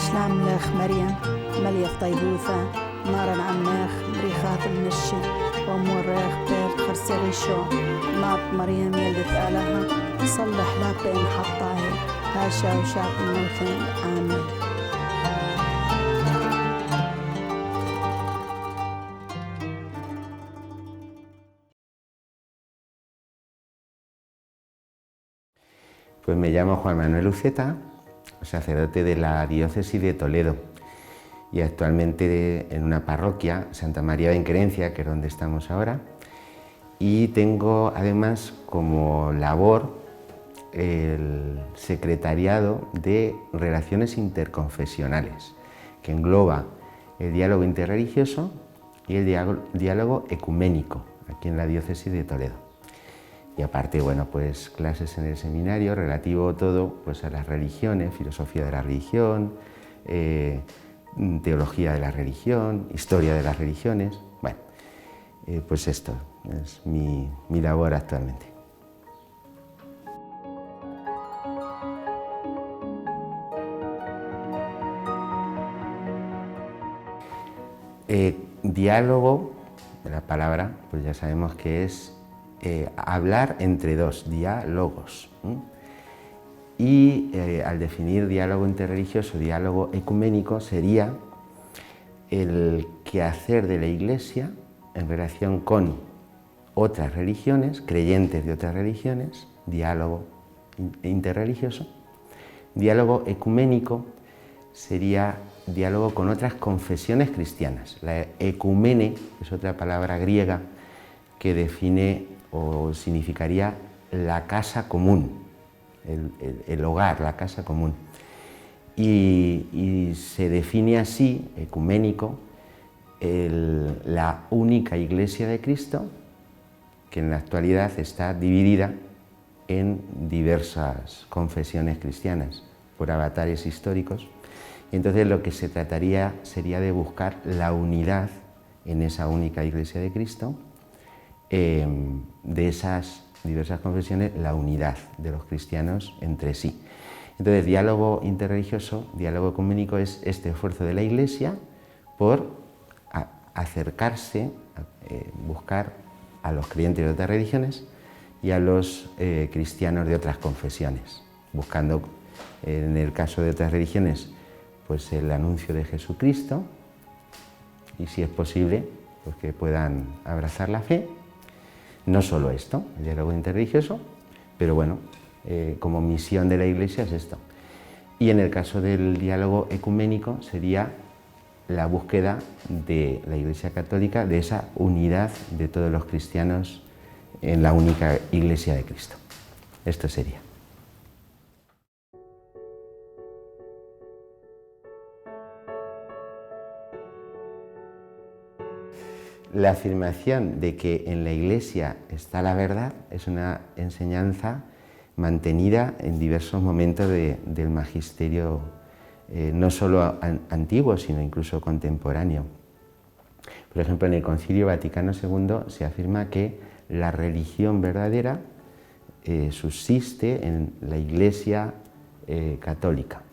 شلام لخ مريم مليخ طيبوثة نارا عمناخ مريخات المشي وموريخ بيرت خرسيغي شو مات مريم يلدت آلها صلح لا بين حطاهي هاشا وشاق الموتين آمين. Pues me llamo Juan Manuel Uceta, sacerdote de la diócesis de Toledo y actualmente en una parroquia, Santa María de Enquerencia, que es donde estamos ahora, y tengo además como labor el secretariado de Relaciones Interconfesionales, que engloba el diálogo interreligioso y el diálogo ecuménico, aquí en la diócesis de Toledo. Y aparte, bueno, pues clases en el seminario relativo todo pues a las religiones, filosofía de la religión, teología de la religión, historia de las religiones. Bueno, pues esto es mi labor actualmente. Diálogo, la palabra, pues ya sabemos que es hablar entre dos, diálogos. Y al definir diálogo interreligioso, diálogo ecuménico, sería el quehacer de la Iglesia en relación con otras religiones, creyentes de otras religiones, diálogo interreligioso. Diálogo ecuménico sería diálogo con otras confesiones cristianas. La ecumene es otra palabra griega que define o significaría la casa común, el hogar, la casa común. Y se define así, ecuménico, la única Iglesia de Cristo, que en la actualidad está dividida en diversas confesiones cristianas por avatares históricos. Y entonces lo que se trataría sería de buscar la unidad en esa única Iglesia de Cristo, de esas diversas confesiones, la unidad de los cristianos entre sí. Entonces, diálogo interreligioso, diálogo ecuménico es este esfuerzo de la Iglesia por acercarse, buscar a los creyentes de otras religiones y a los cristianos de otras confesiones, buscando, en el caso de otras religiones, pues el anuncio de Jesucristo y, si es posible, pues que puedan abrazar la fe. No solo esto, el diálogo interreligioso, pero bueno, como misión de la Iglesia es esto. Y en el caso del diálogo ecuménico sería la búsqueda de la Iglesia Católica de esa unidad de todos los cristianos en la única Iglesia de Cristo. Esto sería. La afirmación de que en la Iglesia está la verdad es una enseñanza mantenida en diversos momentos del magisterio, no solo antiguo, sino incluso contemporáneo. Por ejemplo, en el Concilio Vaticano II se afirma que la religión verdadera subsiste en la Iglesia católica.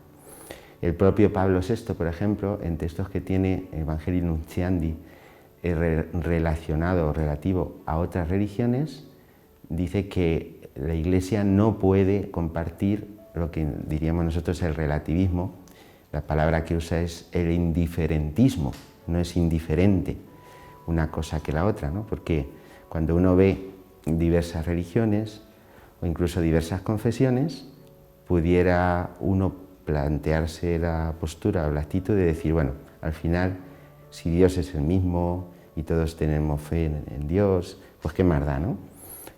El propio Pablo VI, por ejemplo, en textos que tiene Evangelii Nuntiandi, relacionado o relativo a otras religiones, dice que la Iglesia no puede compartir lo que diríamos nosotros el relativismo. La palabra que usa es el indiferentismo, no es indiferente una cosa que la otra, ¿no? Porque cuando uno ve diversas religiones o incluso diversas confesiones, pudiera uno plantearse la postura o la actitud de decir, bueno, al final, si Dios es el mismo y todos tenemos fe en Dios, pues qué más da, ¿no?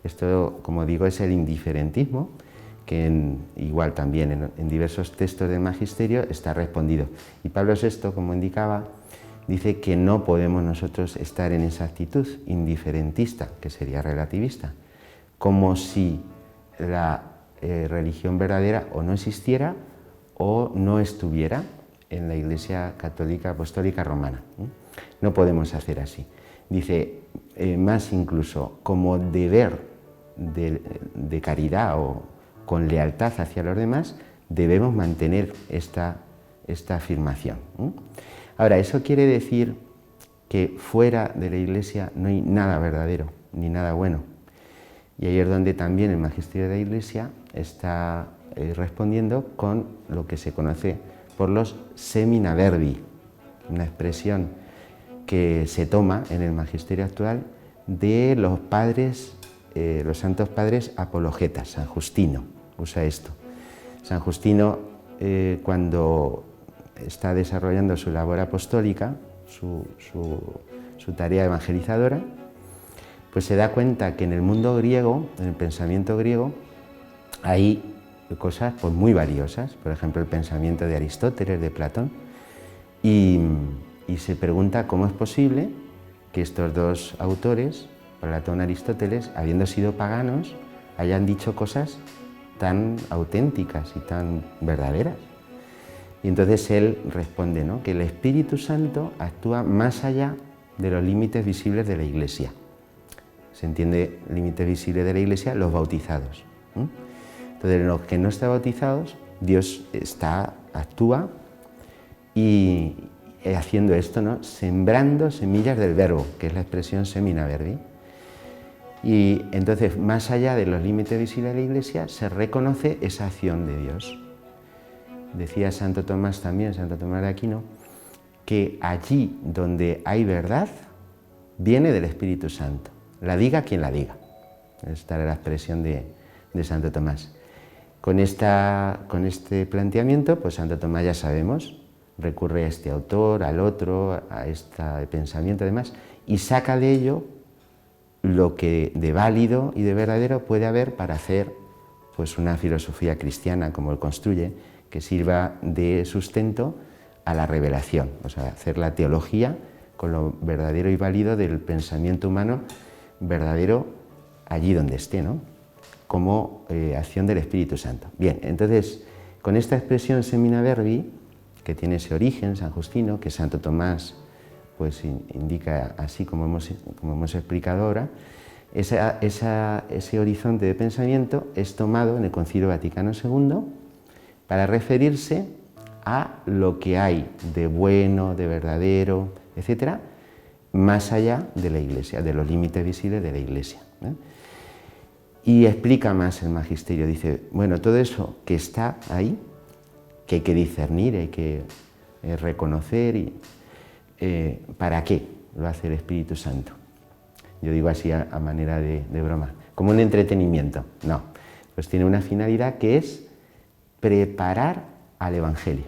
Esto, como digo, es el indiferentismo, que igual también en diversos textos del magisterio está respondido. Y Pablo VI, como indicaba, dice que no podemos nosotros estar en esa actitud indiferentista, que sería relativista, como si la religión verdadera o no existiera o no estuviera en la Iglesia Católica Apostólica Romana. No podemos hacer así. Dice, más incluso, como deber de caridad o con lealtad hacia los demás, debemos mantener esta esta afirmación. Ahora, eso quiere decir que fuera de la Iglesia no hay nada verdadero, ni nada bueno. Y ahí es donde también el magisterio de la Iglesia está respondiendo con lo que se conoce por los semina verbi, una expresión que se toma en el magisterio actual de los padres, los santos padres apologetas. San Justino usa esto. San Justino, cuando está desarrollando su labor apostólica, su tarea evangelizadora, pues se da cuenta que en el mundo griego, en el pensamiento griego, hay cosas pues, muy valiosas, por ejemplo el pensamiento de Aristóteles, de Platón, y se pregunta cómo es posible que estos dos autores, Platón y Aristóteles, habiendo sido paganos, hayan dicho cosas tan auténticas y tan verdaderas. Y entonces él responde, ¿no?, que el Espíritu Santo actúa más allá de los límites visibles de la Iglesia. Se entiende límites visibles de la Iglesia, los bautizados. Entonces, en los que no están bautizados, Dios actúa y haciendo esto, ¿no?, sembrando semillas del verbo, que es la expresión semina verbi. Y entonces, más allá de los límites visibles de la Iglesia, se reconoce esa acción de Dios. Decía Santo Tomás también, Santo Tomás de Aquino, que allí donde hay verdad, viene del Espíritu Santo. La diga quien la diga. Esta era la expresión de Santo Tomás. Con este planteamiento, pues Santo Tomás ya sabemos, recurre a este autor, al otro, a este pensamiento además, y saca de ello lo que de válido y de verdadero puede haber para hacer pues, una filosofía cristiana, como él construye, que sirva de sustento a la revelación, o sea, hacer la teología con lo verdadero y válido del pensamiento humano verdadero allí donde esté, ¿no?, como acción del Espíritu Santo. Bien, entonces, con esta expresión semina verbi, que tiene ese origen, San Justino, que Santo Tomás pues, indica así como hemos explicado ahora, ese horizonte de pensamiento es tomado en el Concilio Vaticano II para referirse a lo que hay de bueno, de verdadero, etcétera, más allá de la Iglesia, de los límites visibles de la Iglesia. Y explica más el magisterio, dice, bueno, todo eso que está ahí, que hay que discernir, hay que reconocer, ¿para qué lo hace el Espíritu Santo? Yo digo así a manera de broma, como un entretenimiento. No, pues tiene una finalidad que es preparar al Evangelio.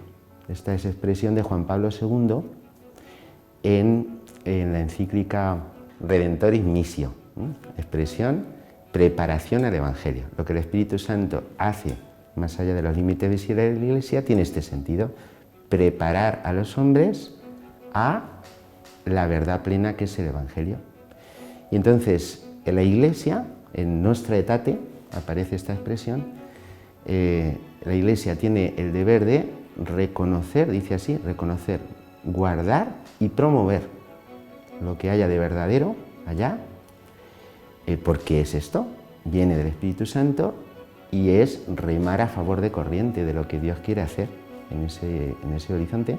Esta es expresión de Juan Pablo II en la encíclica Redentoris Missio, expresión preparación al Evangelio. Lo que el Espíritu Santo hace más allá de los límites visibles de la Iglesia tiene este sentido, preparar a los hombres a la verdad plena que es el Evangelio. Y entonces, en la Iglesia, en Nostra Aetate, aparece esta expresión, la Iglesia tiene el deber de reconocer, dice así, reconocer, guardar y promover lo que haya de verdadero allá. ¿Por qué es esto? Viene del Espíritu Santo y es remar a favor de corriente de lo que Dios quiere hacer en ese horizonte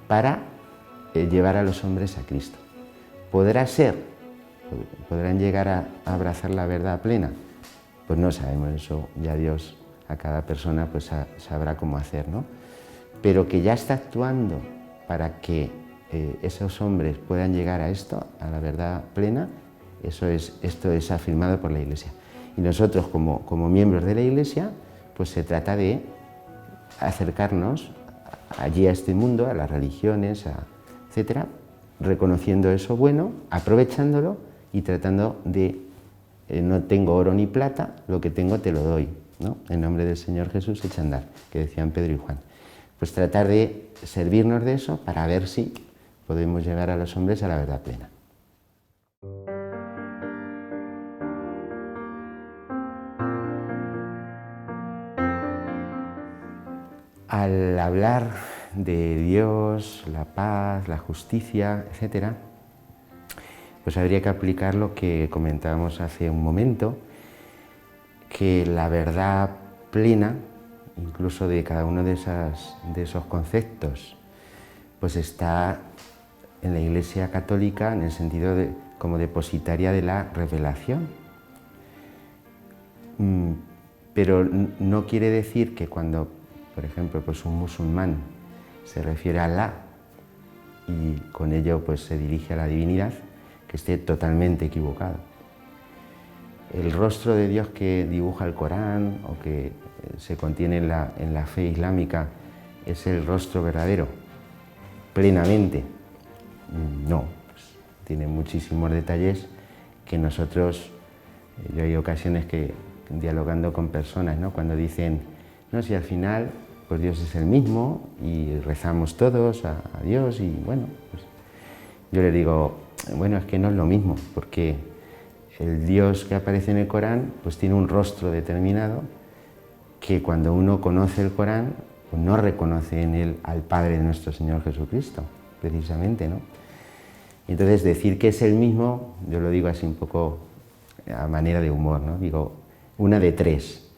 para llevar a los hombres a Cristo. ¿Podrán llegar a abrazar la verdad plena? Pues no sabemos, eso ya Dios a cada persona pues sabrá cómo hacer, ¿no? Pero que ya está actuando para que esos hombres puedan llegar a esto, a la verdad plena, esto es afirmado por la Iglesia. Y nosotros, como miembros de la Iglesia, pues se trata de acercarnos allí a este mundo, a las religiones, etcétera, reconociendo eso bueno, aprovechándolo y tratando de no tengo oro ni plata, lo que tengo te lo doy, ¿no? En nombre del Señor Jesús echa a andar, que decían Pedro y Juan. Pues tratar de servirnos de eso para ver si podemos llevar a los hombres a la verdad plena. Al hablar de Dios, la paz, la justicia, etcétera, pues habría que aplicar lo que comentábamos hace un momento, que la verdad plena incluso de cada uno de esos conceptos, pues está en la Iglesia Católica en el sentido de como depositaria de la revelación. Pero no quiere decir que cuando, por ejemplo, pues un musulmán se refiere a Alá y con ello pues se dirige a la divinidad, que esté totalmente equivocado. El rostro de Dios que dibuja el Corán o que se contiene en la fe islámica es el rostro verdadero, plenamente. No, pues, tiene muchísimos detalles que nosotros, yo hay ocasiones que dialogando con personas, ¿no? Cuando dicen, no, si al final pues Dios es el mismo y rezamos todos a Dios y bueno, pues yo le digo, bueno, es que no es lo mismo, porque el Dios que aparece en el Corán pues tiene un rostro determinado que cuando uno conoce el Corán pues no reconoce en él al Padre de nuestro Señor Jesucristo, precisamente, ¿no? Y entonces decir que es el mismo, yo lo digo así un poco a manera de humor, ¿no? Digo, una de tres,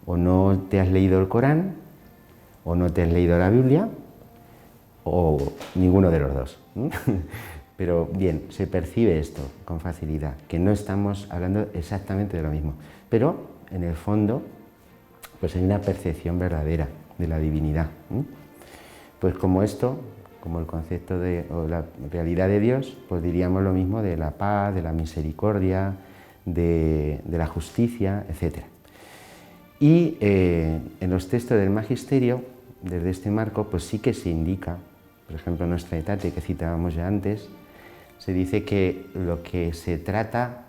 o no te has leído el Corán, o no te has leído la Biblia, o ninguno de los dos. Pero bien, se percibe esto con facilidad, que no estamos hablando exactamente de lo mismo, pero en el fondo pues hay una percepción verdadera de la divinidad. Pues como esto, como el concepto o la realidad de Dios, pues diríamos lo mismo de la paz, de la misericordia, de la justicia, etc. Y en los textos del Magisterio, desde este marco, pues sí que se indica, por ejemplo, en nuestra Aetate que citábamos ya antes, se dice que lo que se trata,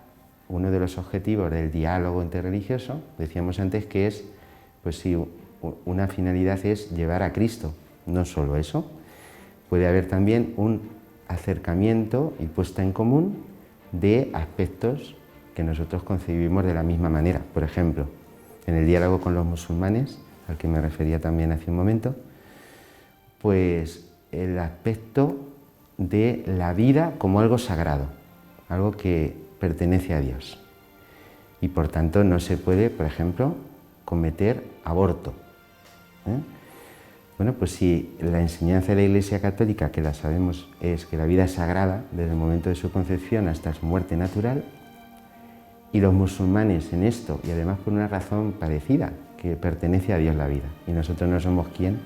uno de los objetivos del diálogo interreligioso, decíamos antes que es, pues sí, una finalidad es llevar a Cristo, no solo eso, puede haber también un acercamiento y puesta en común de aspectos que nosotros concebimos de la misma manera. Por ejemplo, en el diálogo con los musulmanes, al que me refería también hace un momento, pues el aspecto de la vida como algo sagrado, algo que pertenece a Dios. Y por tanto no se puede, por ejemplo, cometer aborto. Bueno, pues si la enseñanza de la Iglesia Católica, que la sabemos, es que la vida es sagrada desde el momento de su concepción hasta su muerte natural, y los musulmanes en esto, y además por una razón parecida, que pertenece a Dios la vida, y nosotros no somos quien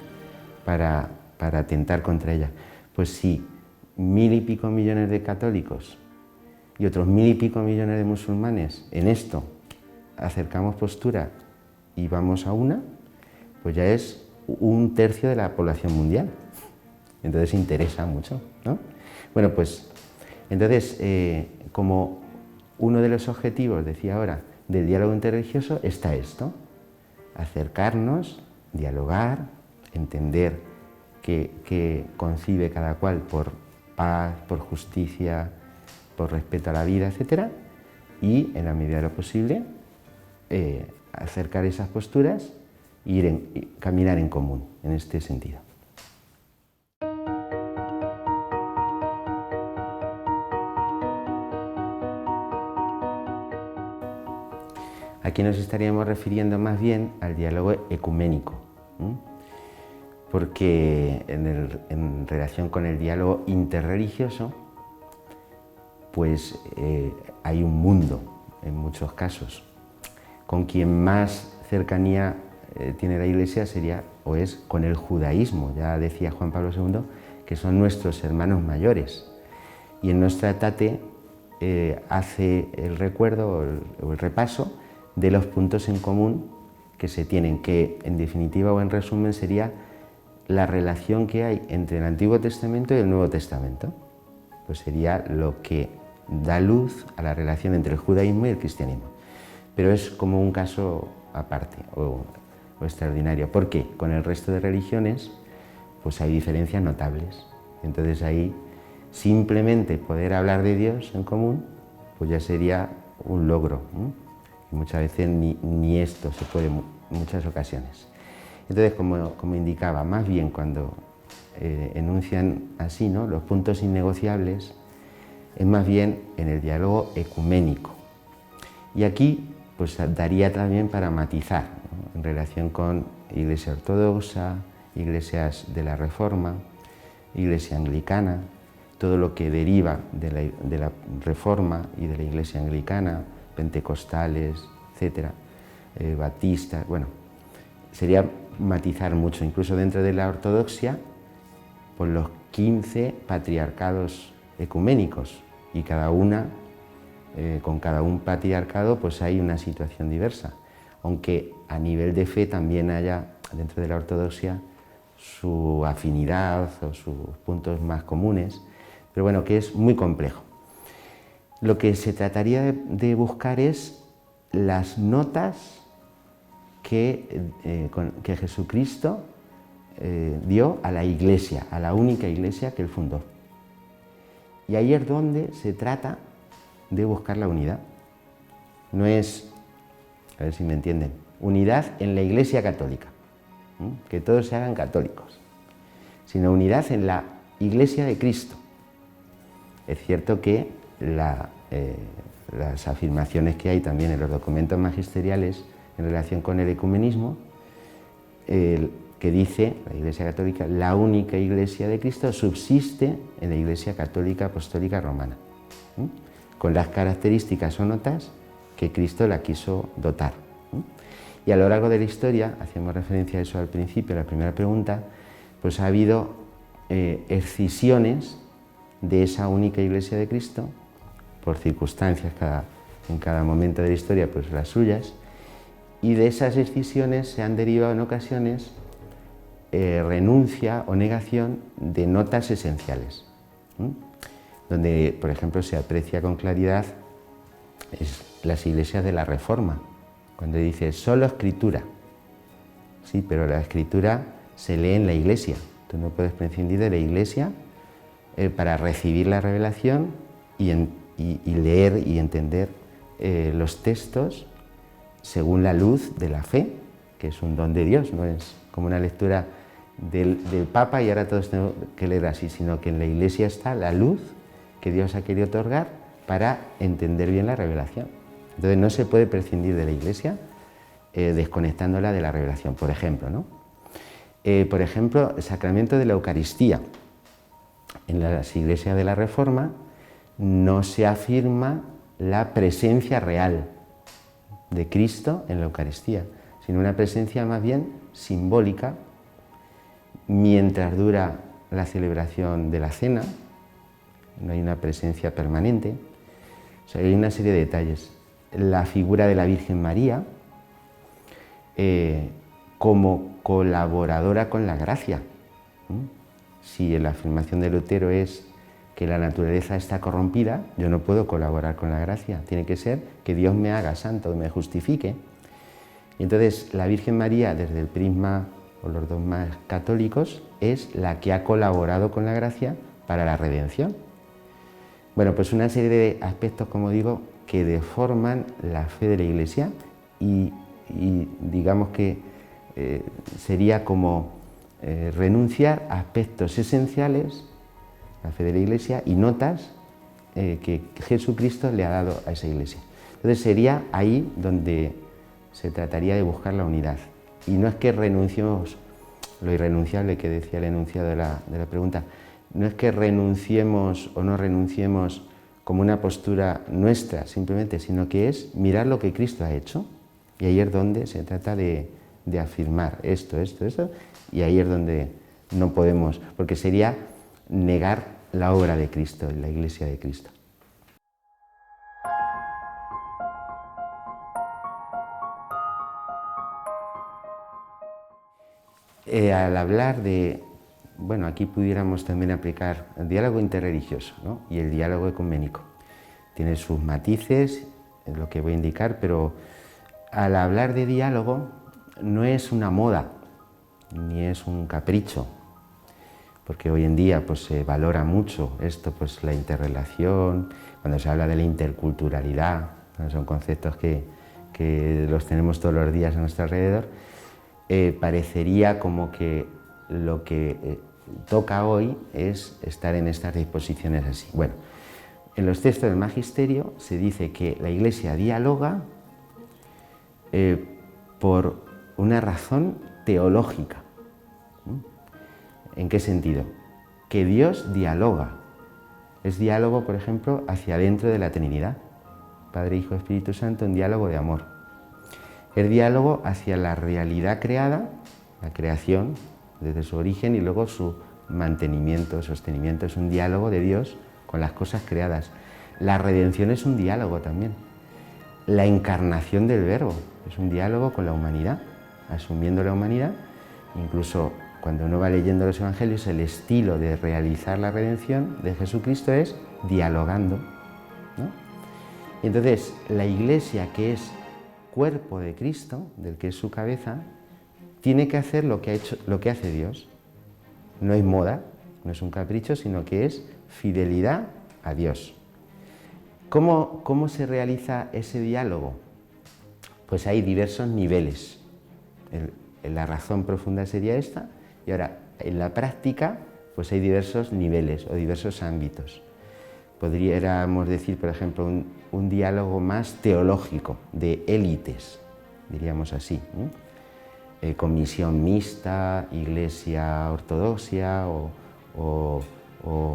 para atentar contra ella. Pues si 1000 y pico millones de católicos y otros 1000 y pico millones de musulmanes en esto acercamos postura y vamos a una, pues ya es 1/3 de la población mundial. Entonces interesa mucho, ¿no? Bueno, pues entonces como uno de los objetivos, decía ahora, del diálogo interreligioso está esto, acercarnos, dialogar, entender qué concibe cada cual por paz, por justicia, por respeto a la vida, etc. Y en la medida de lo posible acercar esas posturas e caminar en común en este sentido. Aquí nos estaríamos refiriendo más bien al diálogo ecuménico, porque en relación con el diálogo interreligioso, pues hay un mundo en muchos casos. Con quien más cercanía tiene la Iglesia sería o es con el judaísmo. Ya decía Juan Pablo II que son nuestros hermanos mayores. Y en nuestra Aetate hace el recuerdo o el repaso de los puntos en común que se tienen, que en definitiva o en resumen sería la relación que hay entre el Antiguo Testamento y el Nuevo Testamento. Pues sería lo que da luz a la relación entre el judaísmo y el cristianismo. Pero es como un caso aparte o extraordinario, porque con el resto de religiones pues hay diferencias notables. Entonces ahí simplemente poder hablar de Dios en común pues ya sería un logro, y muchas veces ni esto se puede en muchas ocasiones. Entonces, como indicaba, más bien cuando enuncian así, ¿no?, los puntos innegociables, es más bien en el diálogo ecuménico. Y aquí pues daría también para matizar, ¿no?, en relación con Iglesia Ortodoxa, iglesias de la Reforma, Iglesia Anglicana, todo lo que deriva de la Reforma y de la Iglesia Anglicana, pentecostales, etcétera, batistas, bueno, sería matizar mucho, incluso dentro de la ortodoxia, por los 15 patriarcados ecuménicos, y cada una, con cada un patriarcado, pues hay una situación diversa, aunque a nivel de fe también haya dentro de la ortodoxia su afinidad o sus puntos más comunes, pero bueno, que es muy complejo. Lo que se trataría de buscar es las notas que Jesucristo dio a la Iglesia, a la única Iglesia que Él fundó. Y ahí es donde se trata de buscar la unidad. No es, a ver si me entienden, unidad en la Iglesia católica, que todos se hagan católicos, sino unidad en la Iglesia de Cristo. Es cierto que las afirmaciones que hay también en los documentos magisteriales en relación con el ecumenismo, que dice la Iglesia Católica, la única Iglesia de Cristo subsiste en la Iglesia Católica Apostólica Romana, con las características o notas que Cristo la quiso dotar. Y a lo largo de la historia, hacíamos referencia a eso al principio, la primera pregunta, pues ha habido escisiones de esa única Iglesia de Cristo, por circunstancias en cada momento de la historia, pues las suyas, y de esas escisiones se han derivado en ocasiones renuncia o negación de notas esenciales, donde, por ejemplo, se aprecia con claridad las iglesias de la Reforma, cuando dice solo Escritura. Sí, pero la Escritura se lee en la Iglesia. Tú no puedes prescindir de la Iglesia para recibir la revelación y leer y entender los textos según la luz de la fe, que es un don de Dios, no es como una lectura del Papa y ahora todos tenemos que leer así, sino que en la Iglesia está la luz que Dios ha querido otorgar para entender bien la revelación. Entonces no se puede prescindir de la Iglesia desconectándola de la revelación, por ejemplo, ¿no? Por ejemplo, el sacramento de la Eucaristía. En las iglesias de la Reforma no se afirma la presencia real de Cristo en la Eucaristía, sino una presencia más bien simbólica mientras dura la celebración de la cena, no hay una presencia permanente. O sea, hay una serie de detalles. La figura de la Virgen María como colaboradora con la gracia. Si la afirmación de Lutero es que la naturaleza está corrompida, yo no puedo colaborar con la gracia, tiene que ser que Dios me haga santo, me justifique. Y entonces la Virgen María, desde el prisma o los dogmas católicos, es la que ha colaborado con la gracia para la redención. Bueno, pues una serie de aspectos, como digo, que deforman la fe de la Iglesia y digamos que sería como renunciar a aspectos esenciales, la fe de la Iglesia, y notas que Jesucristo le ha dado a esa Iglesia. Entonces sería ahí donde se trataría de buscar la unidad. Y no es que renunciemos, lo irrenunciable que decía el enunciado de la pregunta, no es que renunciemos o no renunciemos como una postura nuestra simplemente, sino que es mirar lo que Cristo ha hecho. Y ahí es donde se trata de afirmar esto, y ahí es donde no podemos, porque sería negar la obra de Cristo, la Iglesia de Cristo. Al hablar de, bueno, aquí pudiéramos también aplicar el diálogo interreligioso, ¿no? Y el diálogo ecuménico. Tiene sus matices, es lo que voy a indicar, pero al hablar de diálogo no es una moda, ni es un capricho, porque hoy en día pues, se valora mucho esto, pues la interrelación, cuando se habla de la interculturalidad, son conceptos que los tenemos todos los días a nuestro alrededor, parecería como que lo que toca hoy es estar en estas disposiciones así. Bueno, en los textos del Magisterio se dice que la Iglesia dialoga por una razón teológica. ¿En qué sentido? Que Dios dialoga. Es diálogo, por ejemplo, hacia adentro de la Trinidad. Padre, Hijo, Espíritu Santo, un diálogo de amor. Es diálogo hacia la realidad creada, la creación, desde su origen y luego su mantenimiento, sostenimiento. Es un diálogo de Dios con las cosas creadas. La redención es un diálogo también. La encarnación del Verbo es un diálogo con la humanidad, asumiendo la humanidad. Incluso cuando uno va leyendo los evangelios, el estilo de realizar la redención de Jesucristo es dialogando, ¿no? Y entonces, la Iglesia, que es cuerpo de Cristo, del que es su cabeza, tiene que hacer lo que hace Dios. No es moda, no es un capricho, sino que es fidelidad a Dios. ¿Cómo se realiza ese diálogo? Pues hay diversos niveles. La razón profunda sería esta, y ahora en la práctica pues hay diversos niveles o diversos ámbitos. Podríamos decir, por ejemplo, un diálogo más teológico, de élites, diríamos así, ¿no? Con misión mixta, iglesia ortodoxia o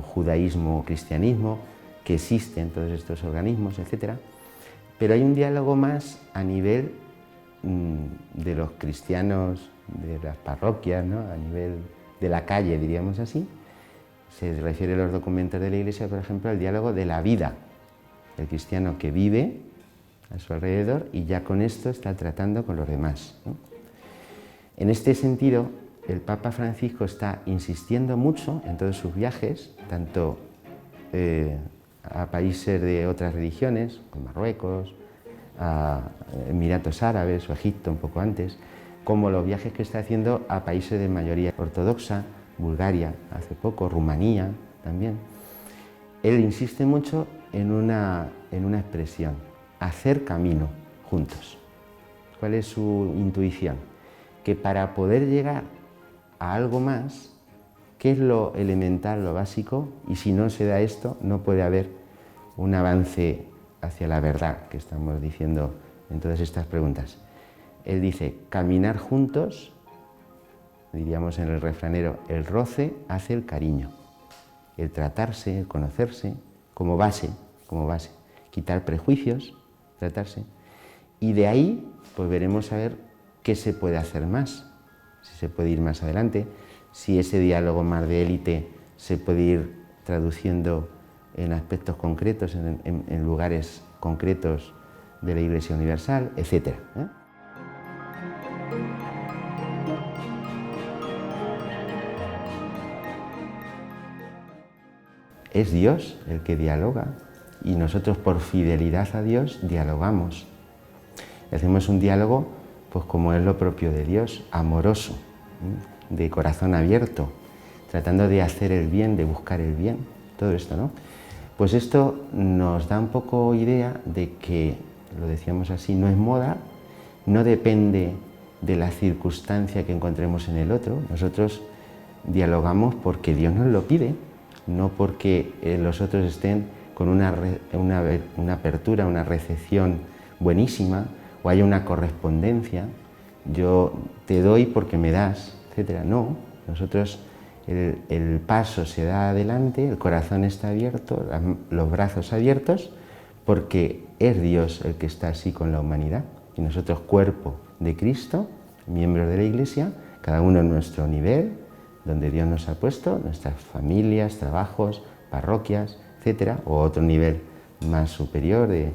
judaísmo o cristianismo, que existen todos estos organismos, etc. Pero hay un diálogo más a nivel de los cristianos, de las parroquias, ¿no? A nivel de la calle, diríamos así. Se refiere a los documentos de la Iglesia, por ejemplo, al diálogo de la vida. El cristiano que vive a su alrededor y ya con esto está tratando con los demás, ¿no? En este sentido, el Papa Francisco está insistiendo mucho en todos sus viajes, tanto a países de otras religiones, como Marruecos, a Emiratos Árabes o Egipto un poco antes, como los viajes que está haciendo a países de mayoría ortodoxa, Bulgaria hace poco, Rumanía también. Él insiste mucho en una expresión, hacer camino juntos. ¿Cuál es su intuición? Que para poder llegar a algo más, ¿qué es lo elemental, lo básico? Y si no se da esto, no puede haber un avance hacia la verdad que estamos diciendo en todas estas preguntas. Él dice, caminar juntos, diríamos en el refranero, el roce hace el cariño, el tratarse, el conocerse, como base, quitar prejuicios, tratarse, y de ahí pues veremos a ver qué se puede hacer más, si se puede ir más adelante, si ese diálogo más de élite se puede ir traduciendo en aspectos concretos, en lugares concretos de la Iglesia Universal, etc. Es Dios el que dialoga y nosotros por fidelidad a Dios dialogamos. Hacemos un diálogo pues como es lo propio de Dios, amoroso, de corazón abierto, tratando de hacer el bien, de buscar el bien, todo esto, ¿no? Pues esto nos da un poco idea de que, lo decíamos así, no es moda, no depende de la circunstancia que encontremos en el otro. Nosotros dialogamos porque Dios nos lo pide, no porque los otros estén con una apertura, una recepción buenísima, o haya una correspondencia, yo te doy porque me das, etc. No, nosotros el paso se da adelante, el corazón está abierto, los brazos abiertos, porque es Dios el que está así con la humanidad. Y nosotros, cuerpo de Cristo, miembros de la Iglesia, cada uno en nuestro nivel, donde Dios nos ha puesto, nuestras familias, trabajos, parroquias, etc. O otro nivel más superior de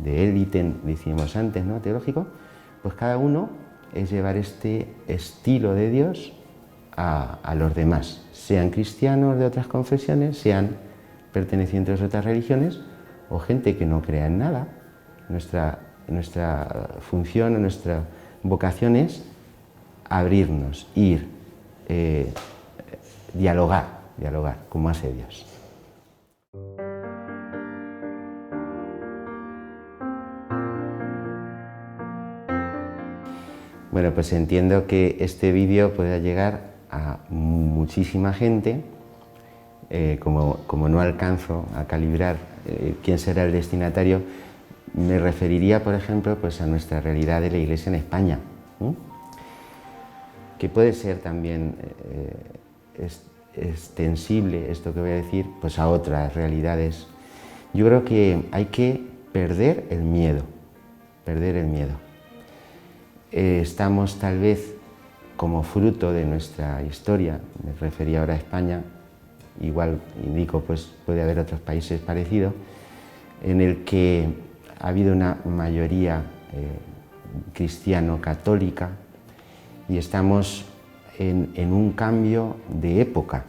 élite, decíamos antes, ¿no? Teológico, pues cada uno es llevar este estilo de Dios a los demás, sean cristianos de otras confesiones, sean pertenecientes a otras religiones o gente que no crea en nada. Nuestra función o nuestra vocación es abrirnos, ir, dialogar como hace Dios. Bueno, pues entiendo que este vídeo pueda llegar a muchísima gente. Como no alcanzo a calibrar quién será el destinatario, me referiría, por ejemplo, pues a nuestra realidad de la Iglesia en España. que puede ser también extensible, esto que voy a decir, pues a otras realidades. Yo creo que hay que perder el miedo, perder el miedo. Estamos tal vez como fruto de nuestra historia, me refería ahora a España, igual indico, pues puede haber otros países parecidos, en el que ha habido una mayoría cristiano-católica y estamos en un cambio de época,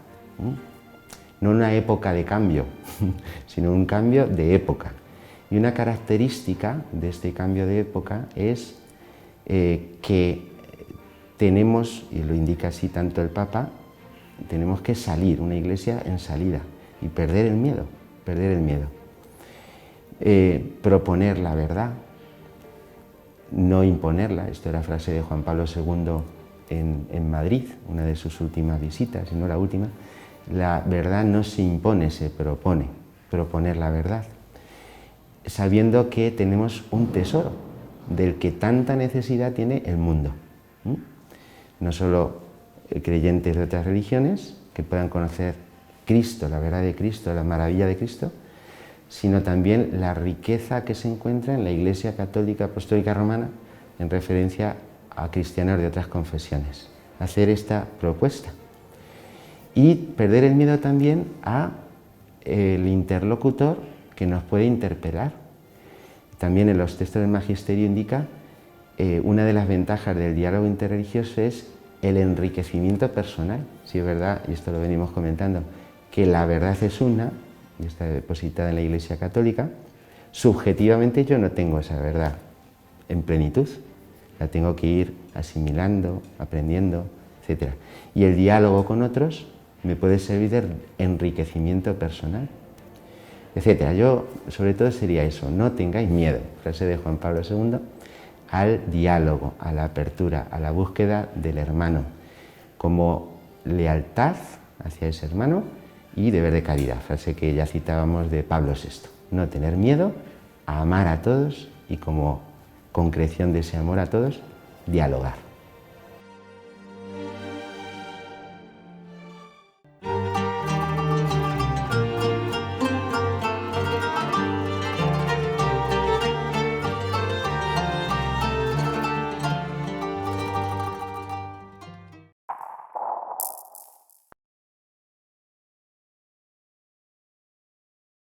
no una época de cambio, sino un cambio de época. Y una característica de este cambio de época es que tenemos, y lo indica así tanto el Papa, tenemos que salir, una iglesia en salida, y perder el miedo, perder el miedo. Proponer la verdad, no imponerla. Esto era frase de Juan Pablo II en Madrid, una de sus últimas visitas, y no la última. La verdad no se impone, se propone, proponer la verdad, sabiendo que tenemos un tesoro del que tanta necesidad tiene el mundo. No solo creyentes de otras religiones que puedan conocer Cristo, la verdad de Cristo, la maravilla de Cristo, sino también la riqueza que se encuentra en la Iglesia Católica Apostólica Romana en referencia a cristianos de otras confesiones. Hacer esta propuesta. Y perder el miedo también a el interlocutor que nos puede interpelar. También en los textos del Magisterio indica una de las ventajas del diálogo interreligioso es el enriquecimiento personal. Si es verdad, y esto lo venimos comentando, que la verdad es una, y está depositada en la Iglesia Católica, subjetivamente yo no tengo esa verdad en plenitud, la tengo que ir asimilando, aprendiendo, etc. Y el diálogo con otros me puede servir de enriquecimiento personal, etc. Yo, sobre todo, sería eso, no tengáis miedo, frase de Juan Pablo II, al diálogo, a la apertura, a la búsqueda del hermano, como lealtad hacia ese hermano y deber de caridad, frase que ya citábamos de Pablo VI. No tener miedo, a amar a todos y como concreción de ese amor a todos, dialogar.